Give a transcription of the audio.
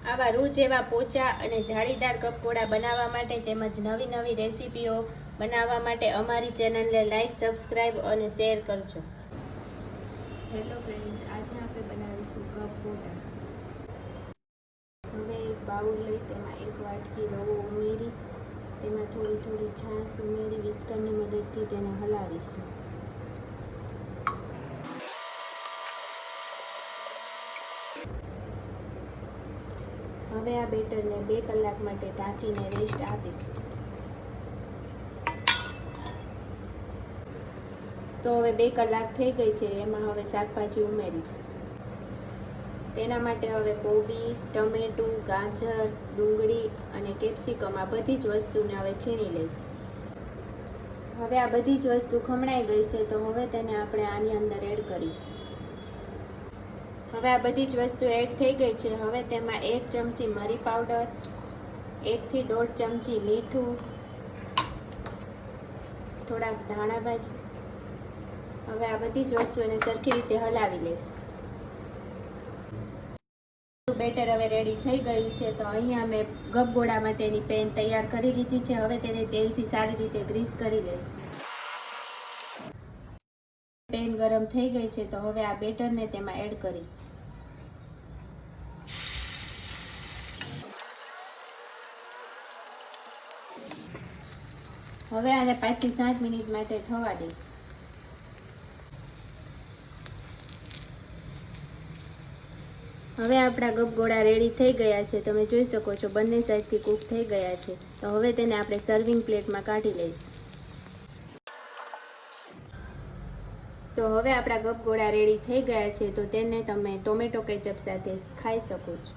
આવા રૂ જેવા પોચા અને જાળીદાર કપકોડા બનાવવા માટે તેમજ નવી નવી રેસીપીઓ બનાવવા માટે અમારી ચેનલને લાઈક, સબસ્ક્રાઈબ અને શેર કરજો. હેલો ફ્રેન્ડ્સ, આજે આપણે બનાવીશું કપકોડા. હવે એક બાઉલ લઈ તેમાં એક વાટકી રવો ઉમેરી તેમાં થોડી છાશ ઉમેરી વિસ્કરની મદદથી તેને હલાવીશું. હવે આ બેટરને 2 કલાક માટે ઢાંકીને રેસ્ટ આપીશું. તો હવે 2 કલાક થઈ ગઈ છે. એમાં હવે શાકભાજી ઉમેરીશું. તેના માટે હવે કોબી, ટમેટું, ગાજર, ડુંગળી અને કેપ્સિકમ આ બધી જ વસ્તુને હવે છીણી લઈશું. હવે આ બધી જ વસ્તુ ખમણાઈ ગઈ છે, તો હવે તેને આપણે આની અંદર એડ કરીશું. હવે આ બધી જ વસ્તુ એડ થઈ ગઈ છે. હવે તેમાં 1 ચમચી મરી પાવડર, 1 થી 1.5 ચમચી મીઠું, થોડાક ધાણા ભાજી. હવે આ બધી જ વસ્તુને સરખી રીતે હલાવી લઈશું. બેટર હવે રેડી થઈ ગયું છે. તો અહીંયા મેં કપકોડા માટેની પેન તૈયાર કરી લીધી છે. હવે તેને તેલથી સારી રીતે ગ્રીસ કરી લઈશું. પેન ગરમ થઈ ગઈ છે, તો હવે આ બેટરને તેમાં એડ કરીશું. હવે આને 5 થી 7 મિનિટ માટે થવા દઈશું. હવે આપણા કપકોડા રેડી થઈ ગયા છે. તમે જોઈ શકો છો બંને સાઈડથી કૂક થઈ ગયા છે. તો હવે તેને આપણે સર્વિંગ પ્લેટમાં કાઢી લઈશું. તો હવે આપણા કપકોડા રેડી થઈ ગયા છે. તો તેને તમે ટોમેટો કેચઅપ સાથે ખાઈ શકો છો.